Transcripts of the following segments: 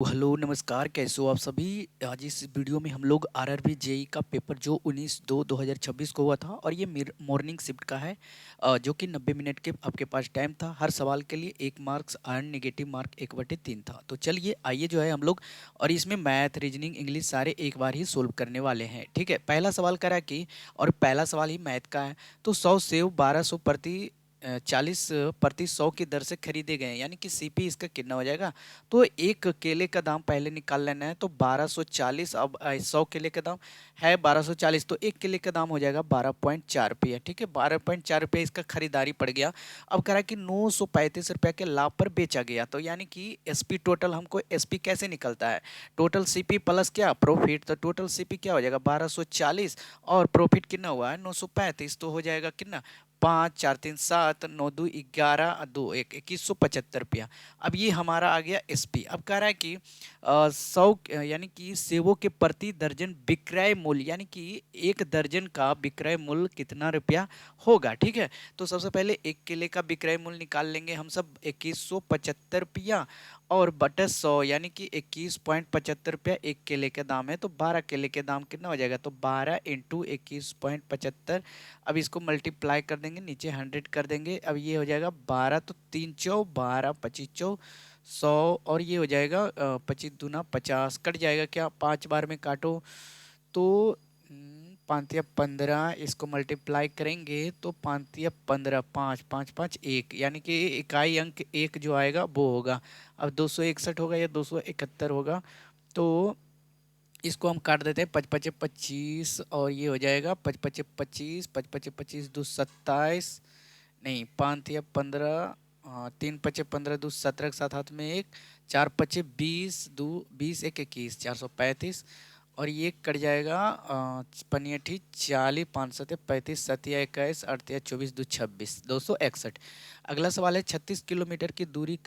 Hello नमस्कार, कैसे हो आप सभी। आज इस वीडियो में हम लोग आरआरबी जेई का पेपर जो 19/2/2026 को हुआ था और ये मॉर्निंग शिफ्ट का है, जो कि 90 मिनट के आपके पास टाइम था। हर सवाल के लिए 1 मार्क्स और नेगेटिव मार्क 1/3 था। तो चलिए आइए जो है हम लोग, और इसमें मैथ, रीजनिंग, इंग्लिश सारे एक बार ही सोल्व करने वाले हैं। ठीक है, पहला सवाल करा कि, और पहला सवाल ही मैथ का है। तो 100 सेव 1200 प्रति 40 प्रति 100 की दर से खरीदे गए हैं, यानी कि सीपी इसका कितना हो जाएगा। तो एक केले का दाम पहले निकाल लेना है, तो 1240। अब 100 केले का दाम है 1240, तो एक केले का दाम हो जाएगा 12.4 रुपये। ठीक है, 12.4 रुपये इसका खरीदारी पड़ गया। अब कह रहा है कि 935 रुपये के लाभ पर बेचा गया, तो यानी कि एसपी टोटल, हमको एसपी कैसे निकलता है, टोटल सीपी प्लस क्या प्रॉफिट। तो टोटल सीपी क्या हो जाएगा 1240, और प्रॉफिट कितना हुआ है 935, तो हो जाएगा कितना 5 4 3 7 9 2 11 2 1 2175 रुपया। अब ये हमारा आ गया एसपी। अब कह रहा है कि 100 यानी कि सेवों के प्रति दर्जन विक्रय मूल्य, यानी कि एक दर्जन का विक्रय मूल्य कितना रुपया होगा। ठीक है, तो सबसे पहले एक केले का विक्रय मूल्य निकाल लेंगे हम सब, 2175 रुपया, और बटे 100 यानी कि 21.75 रुपया एक केले का दाम है। तो 12 केले के दाम कितना हो जाएगा, तो 12 इंटू 21.75। अब इसको मल्टीप्लाई कर देंगे, नीचे 100 कर देंगे। अब ये हो जाएगा 12, तो 3 × 4 = 12, 25 × 100, और ये हो जाएगा 25 दूना 50, कट जाएगा क्या, 5 बार में काटो तो 5 या 15, इसको मल्टीप्लाई करेंगे तो 5 या 15, 5 5 5 1, यानी कि इकाई अंक एक जो आएगा वो होगा। अब 261 होगा या 271 होगा, तो इसको हम काट देते हैं, 5 5 25, और ये हो जाएगा 5 5 25, 5 5 25 दो 27, नहीं 5 या 15, 3 5 15 दो 17 के साथ हाथ में एक, 4 5 20 दो 20 एक 21, 435, और ये कट जाएगा 5 8 40 35 37 21 8 या 24 दो 26, 261। अगला सवाल है, 36 किलोमीटर की दूरी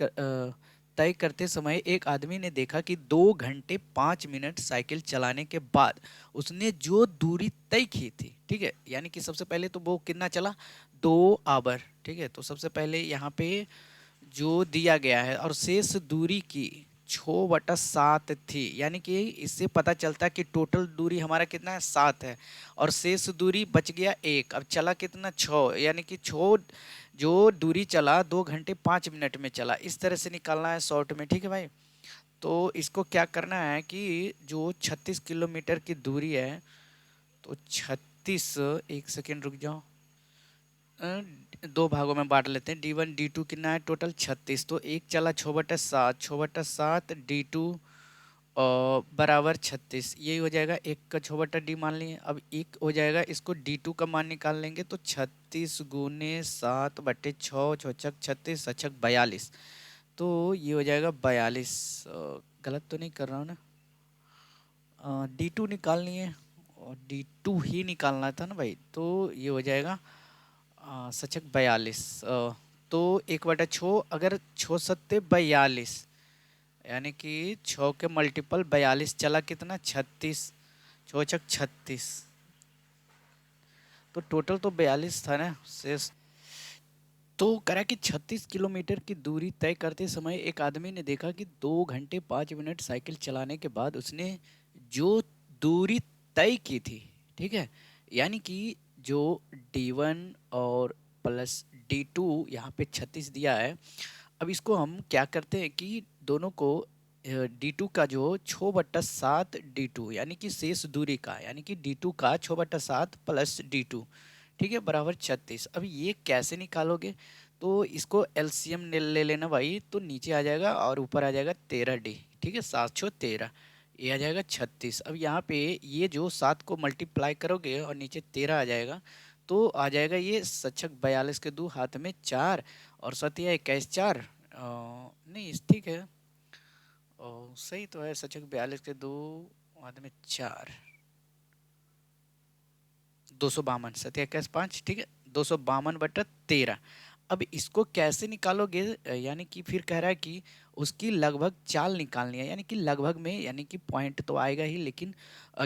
तय करते समय एक आदमी ने देखा कि 2 घंटे 5 मिनट साइकिल चलाने के बाद उसने जो दूरी तय की थी, ठीक है, यानी कि सबसे पहले तो वो कितना चला, 2 आवर। ठीक है, तो सबसे पहले यहाँ पे जो दिया गया है, और शेष दूरी की 6/7 थी, यानी कि इससे पता चलता है कि टोटल दूरी हमारा कितना है 7 है, और शेष दूरी बच गया 1। अब चला कितना 6, यानी कि 6 जो दूरी चला 2 घंटे 5 मिनट में चला, इस तरह से निकालना है शॉर्ट में। ठीक है भाई, तो इसको क्या करना है कि जो 36 किलोमीटर की दूरी है, तो 36, एक सेकेंड रुक जाओ, दो भागों में बांट लेते हैं। D1 D2 कितना है टोटल 36, तो एक चला 6/7, 6/7 D2 बराबर 36, यही हो जाएगा। एक का 6/D मान लिए। अब एक हो जाएगा, इसको D2 का मान निकाल लेंगे, तो 36 गुने 7/6, 6 × 36, 6 × 42, तो ये हो जाएगा 42। गलत तो नहीं कर रहा हूँ ना, D2 निकालनी है, और D2 ही निकालना था ना भाई, तो ये हो जाएगा 6 × 42, तो 1/6, अगर 6 × 7 = 42, यानी कि 6 के मल्टीपल 42 चला कितना 36, 6 × 6 = 36, तो टोटल तो 42 था ना शेष। तो करा कि 36 किलोमीटर की दूरी तय करते समय एक आदमी ने देखा कि 2 घंटे 5 मिनट साइकिल चलाने के बाद उसने जो दूरी तय की थी, ठीक है, यानी कि जो D1 और प्लस D2 यहाँ पे 36 दिया है। अब इसको हम क्या करते हैं कि दोनों को D2 का जो 6/7 D2, यानी कि शेष दूरी का, यानी कि D2 का 6/7 प्लस D2, ठीक है, बराबर 36। अब ये कैसे निकालोगे, तो इसको एलसीएम ले लेना भाई, तो नीचे आ जाएगा और ऊपर आ जाएगा 13D। ठीक है, 7 × 6 = 13, ये आ जाएगा 36। अब यहाँ पे ये जो 7 को मल्टीप्लाई करोगे और नीचे 13 आ जाएगा, तो आ जाएगा ये 6 × 42 के दो हाथ में 4, और 7 × 1 = 4, नहीं ठीक है, सही तो है, 6 × 42 के दो हाथ में 4, 252, 7 × 1 = 5, ठीक है, 252/13। अब इसको कैसे निकालोगे, यानी कि फिर कह रहा है कि उसकी लगभग चाल निकालनी है, यानी कि लगभग में यानी कि पॉइंट तो आएगा ही, लेकिन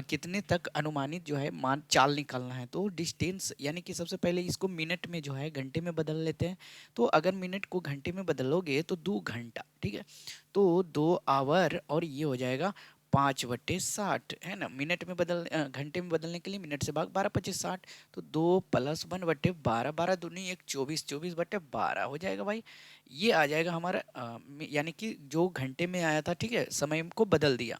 कितने तक अनुमानित जो है मान चाल निकालना है। तो डिस्टेंस यानी कि सबसे पहले इसको मिनट में जो है घंटे में बदल लेते हैं। तो अगर मिनट को घंटे में बदलोगे तो 2 घंटा, ठीक है, तो 2 आवर, और ये हो जाएगा 5/60, है ना। मिनट में घंटे में बदलने के लिए मिनट से भाग 12×5=60, तो 2+1/12, 12×2=1, 24, 24/12 हो जाएगा भाई। ये आ जाएगा हमारा यानी कि जो घंटे में आया था, ठीक है, समय को बदल दिया।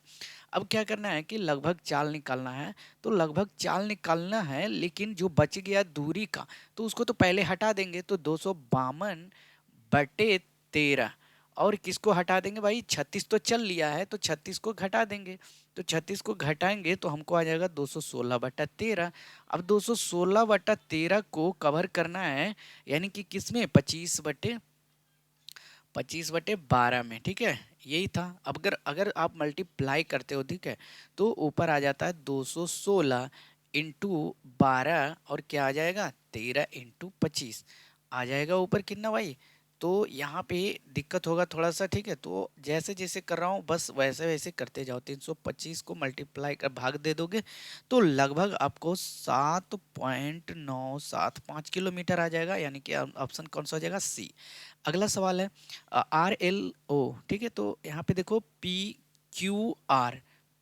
अब क्या करना है कि लगभग चाल निकालना है। तो लगभग चाल निकालना है, लेकिन जो बच गया दूरी का, तो उसको तो पहले हटा देंगे। तो 252/13, और किसको हटा देंगे भाई, 36 तो चल लिया है, तो 36 को घटा देंगे। तो 36 को घटाएंगे तो हमको आ जाएगा 216/13। अब 216/13 को कवर करना है, यानी कि किसमें, 25/12 में, ठीक है, यही था। अब अगर अगर आप मल्टीप्लाई करते हो, ठीक है, तो ऊपर आ जाता है 216 × 12, और क्या आ जाएगा, 13 × 25 आ जाएगा ऊपर कितना भाई। तो यहाँ पे दिक्कत होगा थोड़ा सा, ठीक है, तो जैसे जैसे कर रहा हूँ बस वैसे वैसे करते जाओ। 325 को मल्टीप्लाई कर भाग दे दोगे तो लगभग आपको 7.975 किलोमीटर आ जाएगा, यानी कि ऑप्शन कौन सा हो जाएगा, सी। अगला सवाल है RLO, ठीक है, तो यहाँ पे देखो PQR,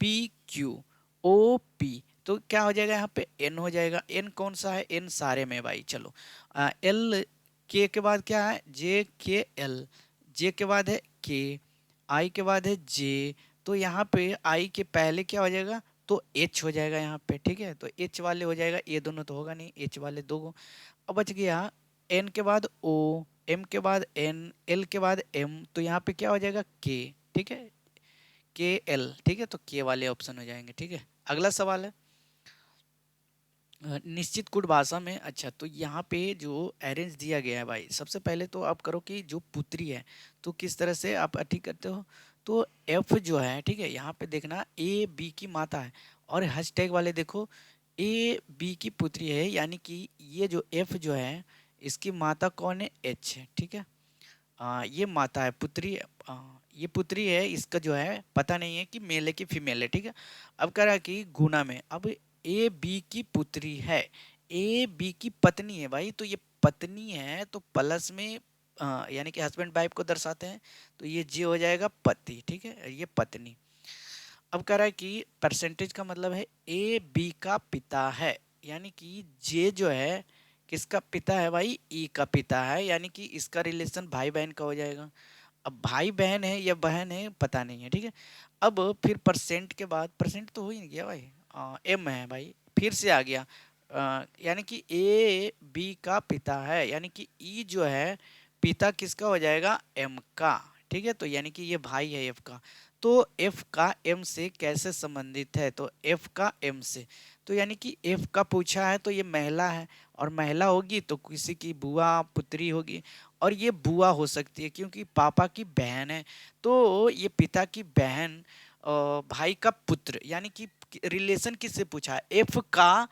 PQOP, तो क्या हो जाएगा, यहाँ पे N हो जाएगा। N कौन सा है, N सारे में भाई। चलो L, K के बाद क्या है, JKL, J के बाद है K, I के बाद है J, तो यहाँ पे I के पहले क्या हो जाएगा, तो H हो जाएगा यहाँ पे, ठीक है, तो H वाले हो जाएगा, ये दोनों तो होगा नहीं, H वाले दो। अब बच गया N के बाद O, M के बाद N, L के बाद M, तो यहाँ पे क्या हो जाएगा, K, ठीक है, KL, ठीक है, तो K वाले ऑप्शन हो जाएंगे, ठीक है। अगला सवाल है निश्चित कुट भाषा में। अच्छा, तो यहाँ पे जो अरेंज दिया गया है भाई, सबसे पहले तो आप करो कि जो पुत्री है, तो किस तरह से आप ठीक करते हो। तो F जो है, ठीक है, यहाँ पे देखना AB की माता है, और हैशटैग वाले देखो AB की पुत्री है, यानी कि ये जो F जो है इसकी माता कौन है, H है, ठीक है। ये माता है, पुत्री, ये पुत्री है, इसका जो है पता नहीं है कि मेल है कि फीमेल है, ठीक है। अब कह रहा है कि गुना में, अब ए बी की पुत्री है, ए बी की पत्नी है भाई, तो ये पत्नी है, तो प्लस में यानी कि हस्बैंड वाइफ को दर्शाते हैं, तो ये जे हो जाएगा पति, ठीक है, ये पत्नी। अब कह रहा है कि परसेंटेज का मतलब है ए बी का पिता है, यानी कि जे जो है किसका पिता है भाई, ई का पिता है, यानी कि इसका रिलेशन भाई बहन का हो जाएगा। अब भाई बहन है या बहन है पता नहीं है, ठीक है। अब फिर परसेंट के बाद, परसेंट तो हो ही नहीं गया भाई, एम है भाई, फिर से आ गया, यानी कि ए बी का पिता है, यानी कि ई जो है पिता किसका हो जाएगा, एम का, ठीक है, तो यानी कि ये भाई है एफ का। तो एफ का एम से कैसे संबंधित है, तो एफ का एम से, तो यानी कि एफ का पूछा है तो ये महिला है, और महिला होगी तो किसी की बुआ पुत्री होगी, और ये बुआ हो सकती है क्योंकि पापा की बहन है, तो ये पिता की बहन, भाई का पुत्र, यानी कि रिलेशन किससे पूछा है, एफ का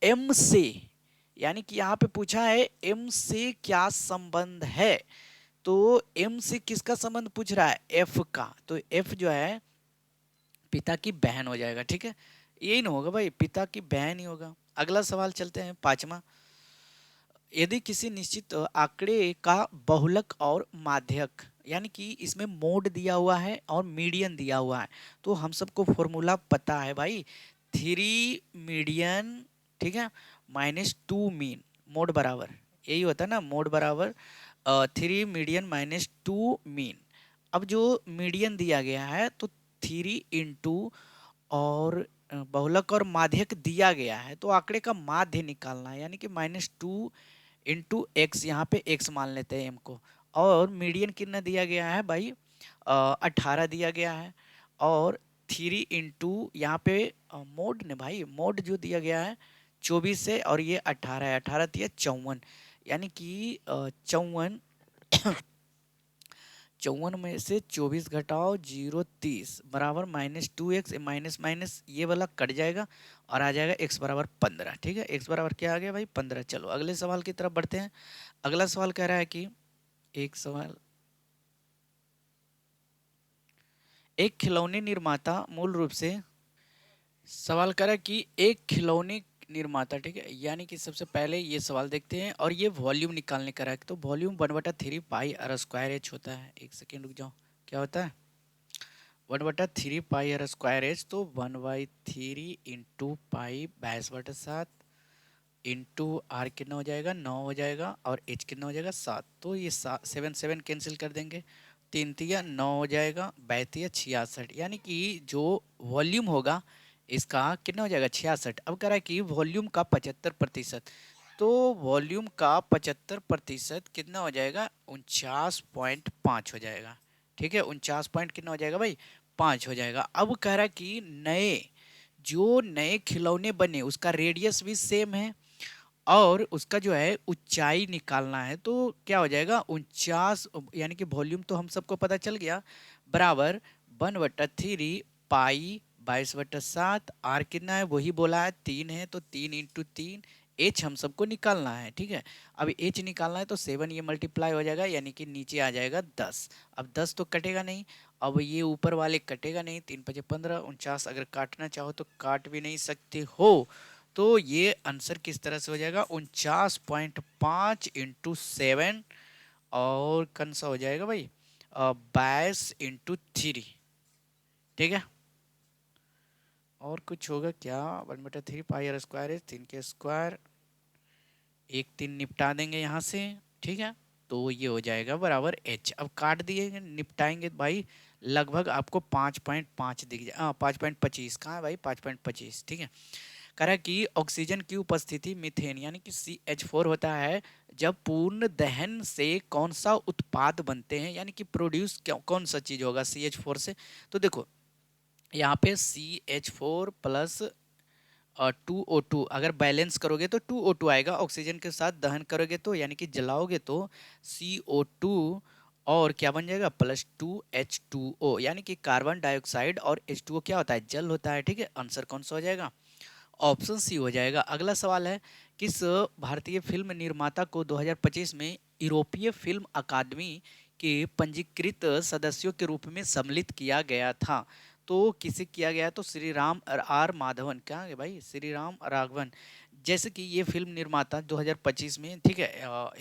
एम से, यानी कि यहाँ पे पूछा है एम से क्या संबंध है, तो एम से किसका संबंध पूछ रहा है, एफ का, तो एफ जो है पिता की बहन हो जाएगा, ठीक है, यही ना होगा भाई, पिता की बहन ही होगा। अगला सवाल चलते हैं, पांचवा। यदि किसी निश्चित आंकड़े का बहुलक और माध्यक, यानी कि इसमें मोड दिया हुआ है और मीडियन दिया हुआ है, तो हम सबको फॉर्मूला पता है भाई, 3 मीडियन, ठीक है, -2 मीन, मोड बराबर यही होता है ना, मोड बराबर 3 मीडियन -2 मीन। अब जो मीडियन दिया गया है तो 3 और बहुलक और माध्यक दिया गया है, तो आंकड़े का माध्य निकालना है, यानी कि -2 × x, यहाँ पे x मान लेते हैं m को, और मीडियन कितना दिया गया है भाई, 18 दिया गया है, और 3 यहाँ पे मोड ने भाई, मोड जो दिया गया है 24 है, और ये 18 है, 18 दिया 54, यानी कि 54 54 में से 24 घटाओ 0 30 बराबर -2x, माइनस माइनस ये वाला कट जाएगा और आ जाएगा x बराबर 15, ठीक है, x बराबर क्या आ गया भाई, 15। चलो अगले सवाल की तरफ बढ़ते हैं। अगला सवाल कह रहा है कि एक सवाल, एक खिलौने निर्माता मूल रूप से सवाल करा कि एक खिलौने निर्माता, ठीक है, यानी कि सबसे पहले ये सवाल देखते हैं और ये वॉल्यूम निकालने का है। तो वॉल्यूम 1/3 पाई r² h होता है। एक सेकेंड रुक जाओ, क्या होता है 1/3 पाई r² h। तो 1/3 × पाई 22/7 इंटू आर कितना हो जाएगा 9 हो जाएगा और एच कितना हो जाएगा 7। तो ये 7 7 कैंसिल कर देंगे, 3 × 9 हो जाएगा 32 66, यानी कि जो वॉल्यूम होगा इसका कितना हो जाएगा 66। अब कह रहा है कि वॉल्यूम का 75%, तो वॉल्यूम का 75% कितना हो जाएगा 49.5 हो जाएगा। ठीक है, 49 पॉइंट कितना हो जाएगा भाई 5 हो जाएगा। अब कह रहा है कि नए खिलौने बने उसका रेडियस भी सेम है और उसका जो है ऊंचाई निकालना है। तो क्या हो जाएगा 49, यानी कि वॉल्यूम तो हम सबको पता चल गया, बराबर 1/3 पाई 22/7। आर कितना है वही बोला है 3 है, तो 3 × 3। एच हम सबको निकालना है, ठीक है। अब एच निकालना है तो 7 ये मल्टीप्लाई हो जाएगा, यानी कि नीचे आ जाएगा 10। अब 10 तो कटेगा नहीं, अब ये ऊपर वाले कटेगा नहीं, 3×5 = 15, 49 अगर काटना चाहो तो काट भी नहीं सकते हो। तो ये आंसर किस तरह से हो जाएगा 49.5 × 7 और कौन सा हो जाएगा भाई 22 × 3। ठीक है, और कुछ होगा क्या 1/3 पाई r²h 3 के स्क्वायर, एक 3 निपटा देंगे यहाँ से, ठीक है। तो ये हो जाएगा बराबर h। अब काट दिए निपटाएंगे भाई, लगभग आपको 5.5 दिख जाए, 5.25 कहाँ है भाई 5.25, ठीक है। कह रहा है कि ऑक्सीजन की उपस्थिति मीथेन यानी कि CH4 होता है जब पूर्ण दहन से कौन सा उत्पाद बनते हैं, यानी कि प्रोड्यूस कौन सा चीज होगा CH4 से। तो देखो यहाँ पे CH4 प्लस 2O2 अगर बैलेंस करोगे तो 2O2 आएगा, ऑक्सीजन के साथ दहन करोगे तो यानी कि जलाओगे तो CO2 और क्या बन जाएगा +2H2O, यानी कि कार्बन डाइऑक्साइड और H2O क्या होता है जल होता है। ठीक है, आंसर कौन सा हो जाएगा ऑप्शन सी हो जाएगा। अगला सवाल है किस भारतीय फिल्म निर्माता को 2025 में यूरोपीय फिल्म अकादमी के पंजीकृत सदस्यों के रूप में सम्मिलित किया गया था। तो किसे किया गया, तो श्री राम आर माधवन, क्या है भाई श्री राम राघवन। जैसे कि ये फिल्म निर्माता 2025 में, ठीक है,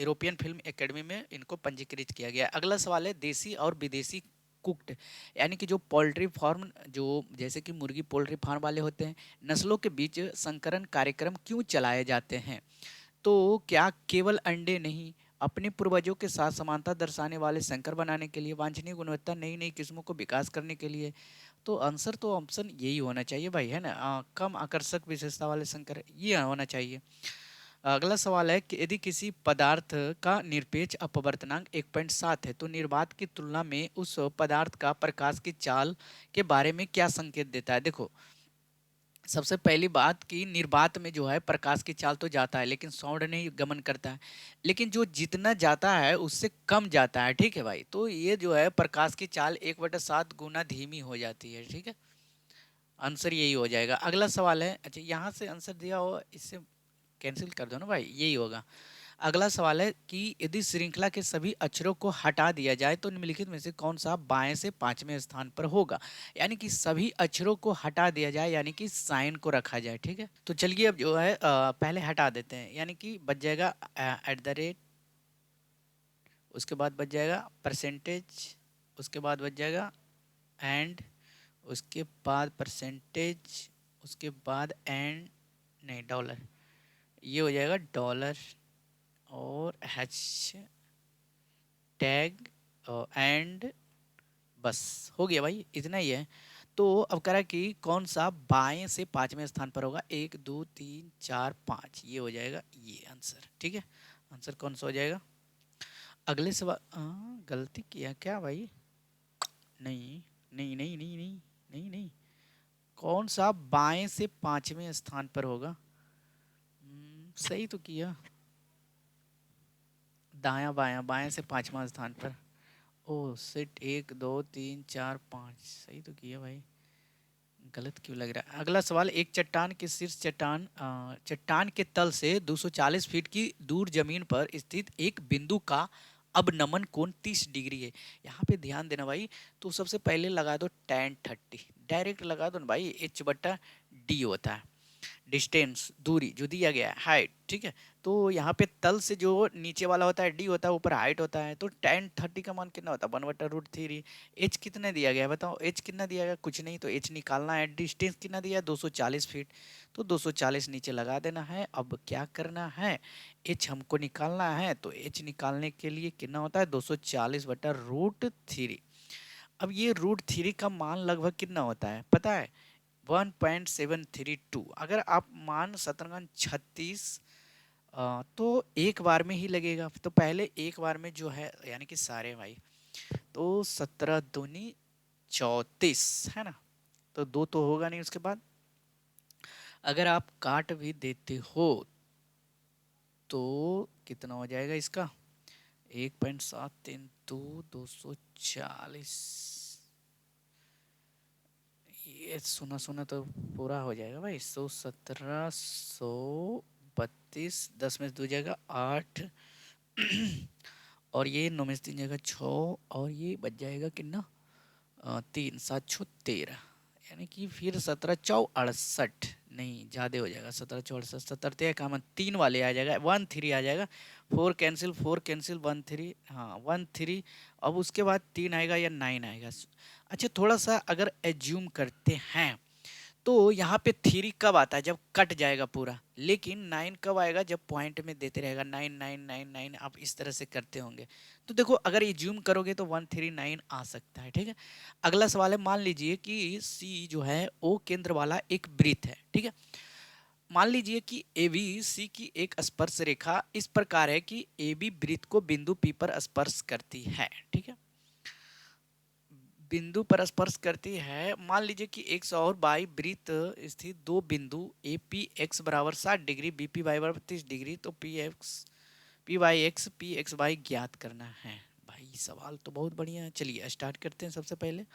यूरोपियन फिल्म एकेडमी में इनको पंजीकृत किया गया। अगला सवाल है देसी और विदेशी कुक्ड यानी कि जो पोल्ट्री फार्म, जो जैसे कि मुर्गी पोल्ट्री फार्म वाले होते हैं, नस्लों के बीच संकरण कार्यक्रम क्यों चलाए जाते हैं। तो क्या केवल अंडे नहीं, अपने पूर्वजों के साथ समानता दर्शाने वाले संकर बनाने के लिए, वांछनीय गुणवत्ता नई नई किस्मों को विकास करने के लिए। तो आंसर तो ऑप्शन यही होना चाहिए भाई, है ना, कम आकर्षक विशेषता वाले संकर ये होना चाहिए। अगला सवाल है कि यदि किसी पदार्थ का निरपेक्ष अपवर्तनांक 1.7 है तो निर्वात की तुलना में उस पदार्थ का प्रकाश की चाल के बारे में क्या संकेत देता है। देखो सबसे पहली बात कि निर्वात में जो है प्रकाश की चाल तो जाता है लेकिन साउंड नहीं गमन करता है, लेकिन जो जितना जाता है उससे कम जाता है। ठीक है भाई, तो ये जो है प्रकाश की चाल 1/7 गुना धीमी हो जाती है। ठीक है, आंसर यही हो जाएगा। अगला सवाल है, अच्छा यहाँ से आंसर दिया हो इससे कैंसिल कर दो ना भाई, यही होगा। अगला सवाल है कि यदि श्रृंखला के सभी अक्षरों को हटा दिया जाए तो निम्नलिखित में से कौन सा बाएं से पांचवें स्थान पर होगा। यानी कि सभी अक्षरों को हटा दिया जाए, यानी कि साइन को रखा जाए। ठीक है, तो चलिए अब जो है पहले हटा देते हैं, यानी कि बच जाएगा @ उसके बाद बच जाएगा परसेंटेज, उसके बाद बच जाएगा एंड, उसके बाद परसेंटेज, उसके बाद एंड नहीं डॉलर, ये हो जाएगा डॉलर और हैश टैग एंड, बस हो गया भाई, इतना ही है। तो अब कह रहा है कि कौन सा बाएं से पांचवें स्थान पर होगा, 1 2 3 4 5, ये हो जाएगा ये आंसर। ठीक है, आंसर कौन सा हो जाएगा। अगले सवाल, गलती किया क्या भाई, नहीं नहीं नहीं नहीं नहीं नहीं नहीं, कौन सा बाएं से पांचवें स्थान पर होगा, सही तो किया, दायां बायां, बाएं से पांचवा स्थान पर। ओ सिट, 1 2 3 4 5, सही तो किया भाई, गलत क्यों लग रहा है। अगला सवाल, एक चट्टान के शीर्ष चट्टान के तल से 240 फीट की दूर जमीन पर स्थित एक बिंदु का अब नमन कोण 30 डिग्री है। यहाँ पे ध्यान देना भाई, तो सबसे पहले लगा दो tan 30, डायरेक्ट लगा दो ना भाई, h बटा d होता है डिस्टेंस, दूरी जो दिया गया है, हाइट, ठीक है। तो यहाँ पे तल से जो नीचे वाला होता है डी होता है, ऊपर हाइट होता है, तो tan 30 का मान कितना होता है 1/√3। एच कितना दिया गया है बताओ, एच कितना दिया गया, कुछ नहीं, तो एच निकालना है। डिस्टेंस कितना दिया है 240 फीट, तो 240 नीचे लगा देना है। अब क्या करना है, एच हमको निकालना है, तो एच निकालने के लिए कितना होता है 240/√3। अब ये √3 का मान लगभग कितना होता है पता है, 1.732। अगर आप मान शतरंज 36, तो एक बार में ही लगेगा, तो पहले एक बार में जो है यानी कि सारे भाई, तो 17 दूनी 34 है ना, तो दो तो होगा नहीं उसके बाद। अगर आप काट भी देते हो तो कितना हो जाएगा इसका, 1.732 240, ये सुना सुना तो पूरा हो जाएगा भाई, 117 132, 10 में से 2 जाएगा 8 और ये 9 में से 3 जाएगा 6, और ये बच जाएगा कितना 3 7 6 13, यानी कि फिर 17 चौ 68, नहीं ज़्यादा हो जाएगा, 17 चौ 68, 70 ते का 3 वाले आ जाएगा, 1 3 आ जाएगा, 4 कैंसिल 4 कैंसिल 1 3, हाँ 1 3। अब उसके बाद 3 आएगा या 9 आएगा। अच्छा थोड़ा सा अगर एज्यूम करते हैं, तो यहाँ पे थ्री कब आता है, जब कट जाएगा पूरा, लेकिन 9 कब आएगा, जब पॉइंट में देते रहेगा 9 9 9 9, आप इस तरह से करते होंगे। तो देखो अगर ये जूम करोगे तो 139 आ सकता है, ठीक है। अगला सवाल है, मान लीजिए कि सी जो है ओ केंद्र वाला एक वृत्त है, ठीक है। मान लीजिए कि ए बी सी की एक स्पर्श रेखा इस प्रकार है कि ए बी वृत्त को बिंदु पी पर स्पर्श करती है, ठीक है, बिंदु पर स्पर्श करती है। मान लीजिए कि एक्स और वाई वृत्त स्थित दो बिंदु ए पी एक्स बराबर 60 डिग्री, बी पी वाई बराबर 30 डिग्री, तो पी वाई एक्स वाई ज्ञात करना है। भाई सवाल तो बहुत बढ़िया है, चलिए स्टार्ट करते हैं। सबसे पहले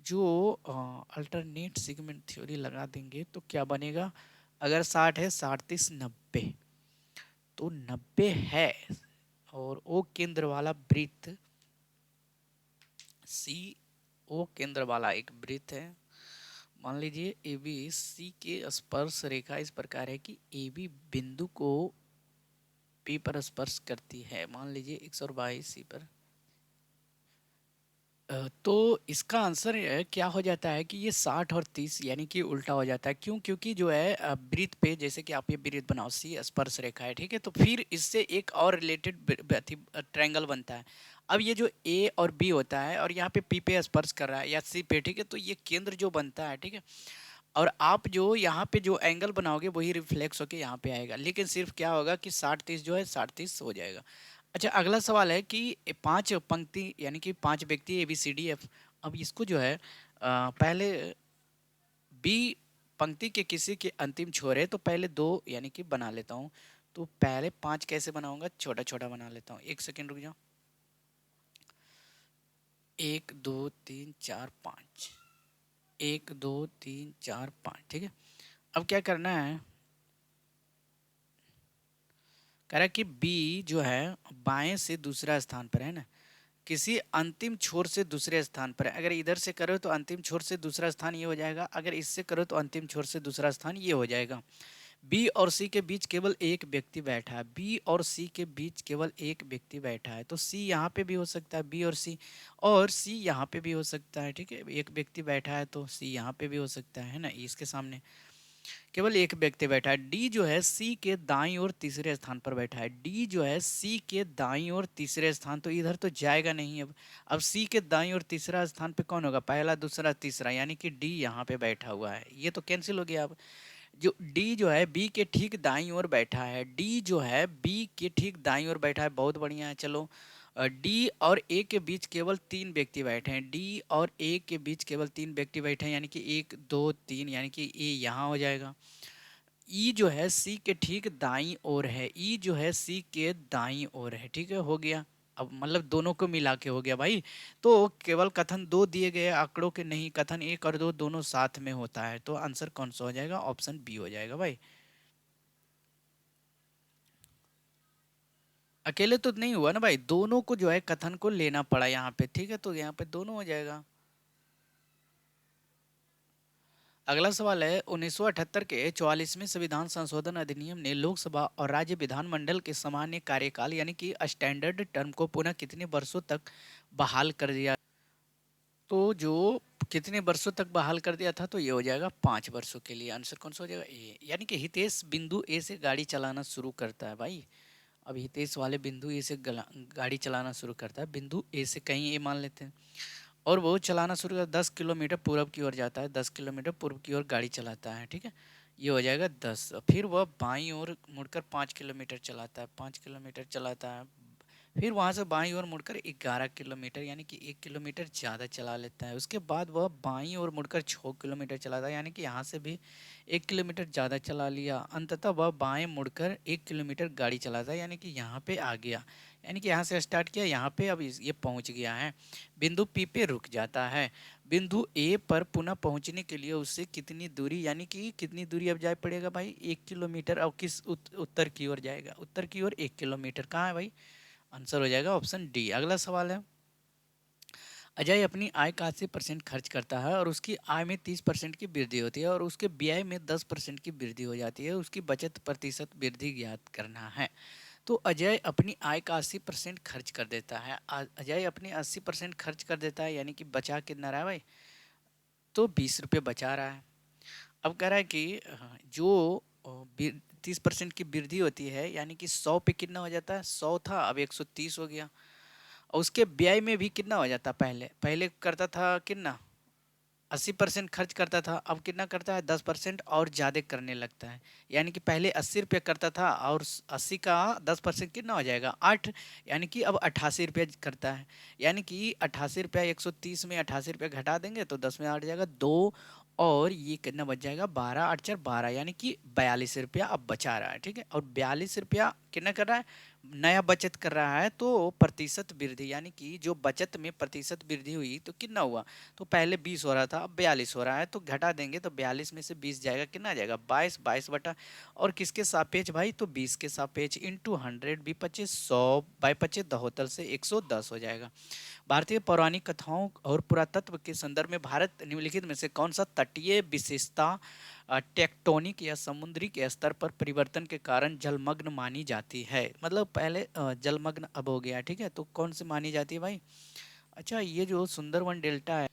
जो अल्टरनेट सेगमेंट थ्योरी लगा देंगे तो क्या बनेगा, अगर 60 है 60 30 90, तो 90 है, और ओ केंद्र वाला वृत्त सी, ओ केंद्र वाला एक वृत्त है। मान लीजिए ए बी सी के स्पर्श रेखा इस प्रकार है कि ए बी बिंदु को पी पर स्पर्श करती है, मान लीजिए एक्स और वाई सी पर। तो इसका आंसर क्या हो जाता है कि ये 60 और 30 यानी कि उल्टा हो जाता है। क्यों, क्योंकि जो है वृत्त पे, जैसे कि आप ये वृत्त बनाओ, सी स्पर्श रेखा है, ठीक है, तो फिर इससे एक और रिलेटेड ट्रायंगल बनता है। अब ये जो ए और बी होता है और यहाँ पे पी पे स्पर्श कर रहा है या सी पे, ठीक है, तो ये केंद्र जो बनता है, ठीक है, और आप जो यहाँ पे जो एंगल बनाओगे वही रिफ्लेक्स होके यहाँ पे आएगा, लेकिन सिर्फ क्या होगा कि 60 30 जो है 60 30 हो जाएगा। अच्छा अगला सवाल है कि 5 पंक्ति यानी कि 5 व्यक्ति A B C D F. अब इसको जो है पहले बी पंक्ति के किसी के अंतिम छोर है, तो पहले दो यानी कि बना लेता हूँ। तो पहले 5 कैसे बनाऊंगा, छोटा छोटा बना लेता हूँ, एक सेकेंड रुक जाओ, 1 2 3 4 5, 1 2 3 4 5, ठीक है। अब क्या करना है, कह रहा है कि बी जो है बाएं से दूसरा स्थान पर है ना, किसी अंतिम छोर से दूसरे स्थान पर है। अगर इधर से करो तो अंतिम छोर से दूसरा स्थान ये हो जाएगा, अगर इससे करो तो अंतिम छोर से दूसरा स्थान ये हो जाएगा। बी और सी के बीच केवल एक व्यक्ति बैठा है, बी और सी के बीच केवल एक व्यक्ति बैठा है, तो सी यहाँ पे भी हो सकता है, बी और सी यहाँ पे भी हो सकता है, ठीक है, एक व्यक्ति बैठा है तो सी यहाँ पे भी हो सकता है ना, इसके सामने केवल एक व्यक्ति बैठा है। डी जो है सी के दाईं ओर तीसरे स्थान पर बैठा है, डी जो है सी के दाईं ओर तीसरे स्थान, तो इधर तो जाएगा नहीं। अब सी के दाईं ओर तीसरा स्थान पे कौन होगा, पहला दूसरा तीसरा, यानी कि डी यहाँ पे बैठा हुआ है, ये तो कैंसिल हो गया। अब जो डी जो है बी के ठीक दाईं ओर बैठा है, डी जो है बी के ठीक दाईं ओर बैठा है, बहुत बढ़िया है। चलो डी और ए के बीच केवल 3 व्यक्ति बैठे हैं, डी और ए के बीच केवल 3 व्यक्ति बैठे हैं, यानी कि 1 2 3, यानी कि ए यहाँ हो जाएगा। ई जो है सी के ठीक दाईं ओर है, ई जो है सी के दाईं ओर है, ठीक है, हो गया। अब मतलब दोनों को मिला के हो गया भाई। तो केवल कथन दो दिए गए आंकड़ों के नहीं, कथन एक और दो दोनों साथ में होता है, तो आंसर कौन सा हो जाएगा, ऑप्शन बी हो जाएगा भाई। अकेले तो नहीं हुआ ना भाई, दोनों को जो है कथन को लेना पड़ा यहाँ पे, ठीक है, तो यहाँ पे दोनों हो जाएगा। अगला सवाल है 1978 के 44वें संविधान संशोधन अधिनियम ने लोकसभा और राज्य विधानमंडल के सामान्य कार्यकाल यानी कि स्टैंडर्ड टर्म को पुनः कितने वर्षों तक बहाल कर दिया। तो जो कितने वर्षों तक बहाल कर दिया था, तो ये हो जाएगा 5 वर्षों के लिए। आंसर कौन सा हो जाएगा, ए। यानी कि हितेश बिंदु ए से गाड़ी चलाना शुरू करता है भाई। अब हितेश वाले बिंदु ए से गाड़ी चलाना शुरू करता है, बिंदु ए से कहीं ए मान लेते हैं, और वो चलाना शुरू कर 10 किलोमीटर पूर्व की ओर जाता है, 10 किलोमीटर पूर्व की ओर गाड़ी चलाता है, ठीक है, ये हो जाएगा 10। फिर वह बाईं ओर मुड़कर 5 किलोमीटर चलाता है, 5 किलोमीटर चलाता है, फिर वहाँ से बाईं ओर मुड़कर 11 किलोमीटर यानी कि 1 किलोमीटर ज़्यादा चला लेता है। उसके बाद वह बाईं ओर मुड़कर 6 किलोमीटर चलाता है, यानी कि यहाँ से भी 1 किलोमीटर ज़्यादा चला लिया। अंततः वह बाएं मुड़कर 1 किलोमीटर गाड़ी चलाता है, यानी कि यहाँ पे आ गया, यानी कि यहाँ से स्टार्ट किया, यहाँ पे अब ये पहुँच गया है, बिंदु पी पे रुक जाता है। बिंदु ए पर पुनः पहुँचने के लिए उससे कितनी दूरी, यानी कि कितनी दूरी अब जाए पड़ेगा भाई, 1 किलोमीटर। अब किस उत्तर की ओर जाएगा, उत्तर की ओर 1 किलोमीटर। कहाँ है भाई, आंसर हो जाएगा ऑप्शन डी। अगला सवाल है, अजय अपनी आय का 80% खर्च करता है और उसकी आय में 30% की वृद्धि होती है और उसके व्यय में 10% की वृद्धि हो जाती है। उसकी बचत प्रतिशत वृद्धि ज्ञात करना है। तो अजय अपनी आय का 80% खर्च कर देता है। अजय अपनी 80% खर्च कर देता है, यानी कि बचा कितना रहा है भाई, तो 20 रुपये बचा रहा है। अब कह रहा है कि जो 30% की वृद्धि होती है, यानी कि 100 पे कितना हो जाता है, 100 था अब 130 हो गया। और उसके व्यय में भी कितना हो जाता, पहले पहले करता था कितना, 80% खर्च करता था, अब कितना करता है, 10% और ज़्यादा करने लगता है। यानी कि पहले 80 रुपये करता था और 80 का 10% कितना हो जाएगा, 8, यानी कि अब 88 रुपये करता है। यानी कि 88 रुपया, 130 में 88 रुपये घटा देंगे तो 10 में 8 जाएगा 2, और ये कितना बच जाएगा, 12 8 4 12, यानी कि 42 रुपया अब बचा रहा है, ठीक है। और 42 रुपया कितना कर रहा है, नया बचत कर रहा है। तो प्रतिशत वृद्धि, यानी कि जो बचत में प्रतिशत वृद्धि हुई तो कितना हुआ, तो पहले 20 हो रहा था अब 42 हो रहा है, तो घटा देंगे तो 42 में से 20 जाएगा, कितना आ जाएगा 22, 22 बटा, और किसके सापेक्ष भाई, तो 20 के सापेक्ष, इंटू 100 भी 25, 100 बाई 25 दहोतर से 110 हो जाएगा। भारतीय पौराणिक कथाओं और पुरातत्व के संदर्भ में भारत निम्नलिखित में से कौन सा तटीय विशेषता टेक्टोनिक या समुद्री के स्तर पर परिवर्तन के कारण जलमग्न मानी जाती है। मतलब पहले जलमग्न अब हो गया, ठीक है, तो कौन सी मानी जाती है भाई, अच्छा ये जो सुंदरवन डेल्टा है,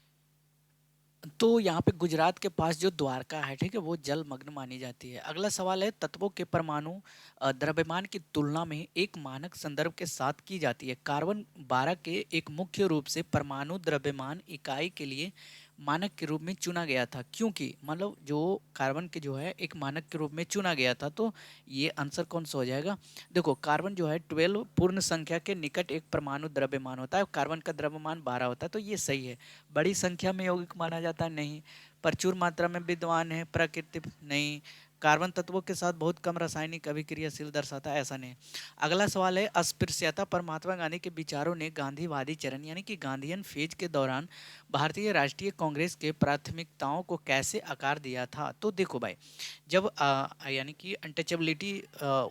तो यहाँ पे गुजरात के पास जो द्वारका है, ठीक है, वो जलमग्न मानी जाती है। अगला सवाल है, तत्वों के परमाणु द्रव्यमान की तुलना में एक मानक संदर्भ के साथ की जाती है। कार्बन 12 के एक मुख्य रूप से परमाणु द्रव्यमान इकाई के लिए मानक के रूप में चुना गया था, क्योंकि मतलब जो कार्बन के जो है एक मानक के रूप में चुना गया था। तो ये आंसर कौन सा हो जाएगा, देखो कार्बन जो है 12 पूर्ण संख्या के निकट एक परमाणु द्रव्यमान होता है, कार्बन का द्रव्यमान 12 होता है, तो ये सही है। बड़ी संख्या में यौगिक माना जाता है, नहीं। प्रचुर मात्रा में विद्वान है, प्राकृतिक, नहीं। कार्बन तत्वों के साथ बहुत कम रासायनिक अभिक्रियाशील दर्शाता है, ऐसा नहीं। अगला सवाल है, अस्पृश्यता पर महात्मा गांधी के विचारों ने गांधीवादी चरण यानी कि गांधीयन फेज के दौरान भारतीय राष्ट्रीय कांग्रेस के प्राथमिकताओं को कैसे आकार दिया था। तो देखो भाई, जब यानी कि अनटचेबिलिटी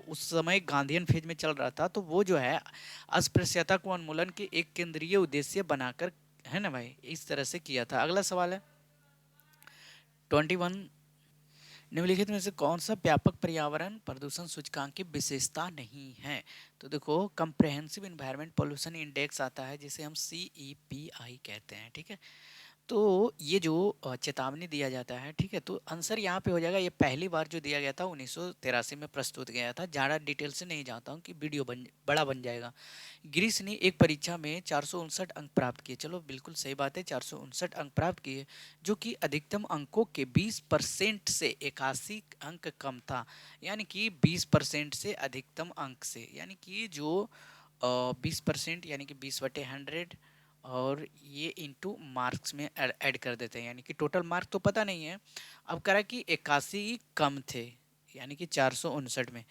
उस समय गांधीयन फेज में चल रहा था, तो वो जो है अस्पृश्यता को उन्मूलन के एक केंद्रीय उद्देश्य बनाकर, है ना भाई, इस तरह से किया था। अगला सवाल है 21, निम्नलिखित में से कौन सा व्यापक पर्यावरण प्रदूषण सूचकांक की विशेषता नहीं है। तो देखो कंप्रेहेंसिव इन्वायरमेंट पोल्यूशन इंडेक्स आता है, जिसे हम CEPI कहते हैं, ठीक है। तो ये जो चेतावनी दिया जाता है, ठीक है, तो आंसर यहाँ पे हो जाएगा, ये पहली बार जो दिया गया था 1983 में प्रस्तुत गया था। ज़्यादा डिटेल से नहीं जाता हूँ कि वीडियो बड़ा बन जाएगा। गिरीश ने एक परीक्षा में 459 अंक प्राप्त किए, चलो बिल्कुल सही बात है, 459 अंक प्राप्त किए, जो कि अधिकतम अंकों के 20% से 81 अंक कम था। यानी कि 20% से अधिकतम अंक से, यानी कि जो 20% यानी कि 20/100, और ये इंटू मार्क्स में ऐड कर देते हैं, यानी कि टोटल मार्क तो पता नहीं है। अब कह रहा है कि 81 कम थे, यानी कि 459 में।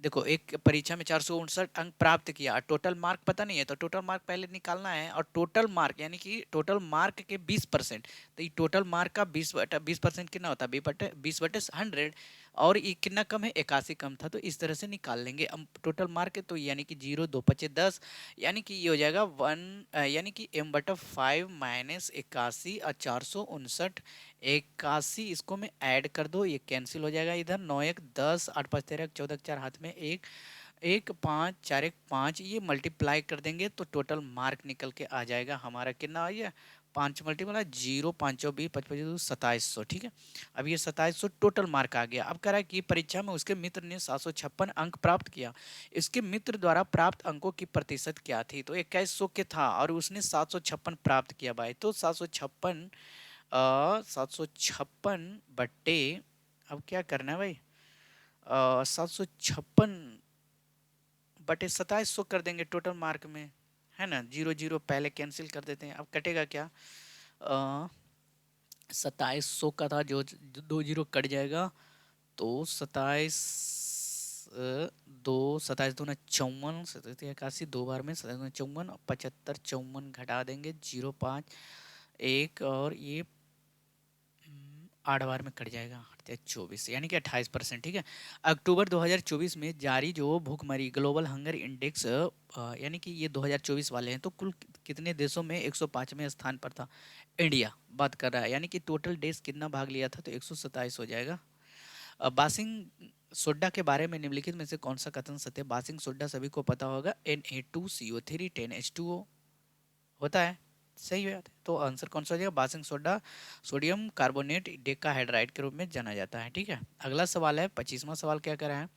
देखो एक परीक्षा में 459 अंक प्राप्त किया और टोटल मार्क पता नहीं है, तो टोटल मार्क पहले निकालना है, और टोटल मार्क यानी कि टोटल मार्क के 20%, तो ये टोटल मार्क का 20% कितना होता है, 20/100, और ये कितना कम है, 81 कम था, तो इस तरह से निकाल लेंगे। अब टोटल मार्क है तो यानी कि 0 2 पचे 10, यानी कि ये हो जाएगा 1 यानी कि m/5 माइनस 81 और 459 81, इसको में ऐड कर दो, ये कैंसिल हो जाएगा इधर, 9 1 10 8 5 13 14 4 हाथ में 1 1 5 4 1 5, ये मल्टीप्लाई कर देंगे तो टोटल मार्क निकल के आ जाएगा हमारा कितना आ गया, 5 मल्टीप्लाई 0 5 20 55 2700। ठीक है, अब ये 2700 टोटल मार्क आ गया। अब कह रहा है कि परीक्षा में उसके मित्र ने 756 अंक प्राप्त किया, इसके मित्र द्वारा प्राप्त अंकों की प्रतिशत क्या थी, तो 2100 के था और उसने 756 प्राप्त किया भाई, तो 756 बट्टे, अब क्या करना है भाई, 756 बटे 2700 कर देंगे टोटल मार्क में, है ना, 0 0 पहले कैंसिल कर देते हैं। अब कटेगा क्या, 2700 का था, जो 2 0 कट जाएगा, तो 27 दो 27 दूना 54, 87 दो बार में 27 दूना 54, 75 54 घटा देंगे 0 5 1, और ये 8 बार में कट जाएगा 24, यानी कि 28%। ठीक है, अक्टूबर 2024 में जारी जो भूखमरी ग्लोबल हंगर इंडेक्स, यानी कि ये 2024 वाले हैं, तो कुल कितने देशों में 105वें स्थान पर था, इंडिया बात कर रहा है, यानी कि टोटल देश कितना भाग लिया था, तो 127 हो जाएगा। बासिंग सोडा के बारे में निम्नलिखित में से कौन सा कथन सत्य है, बासिंग सोडा सभी को पता होगा, Na2CO3 10H2O होता है, सही बात है, तो आंसर कौन सा हो जाएगा, बासिंग सोडा सोडियम कार्बोनेट डेकाहाइड्राइड के रूप में जाना जाता है। ठीक है, अगला सवाल है 25वां सवाल, क्या कह रहा है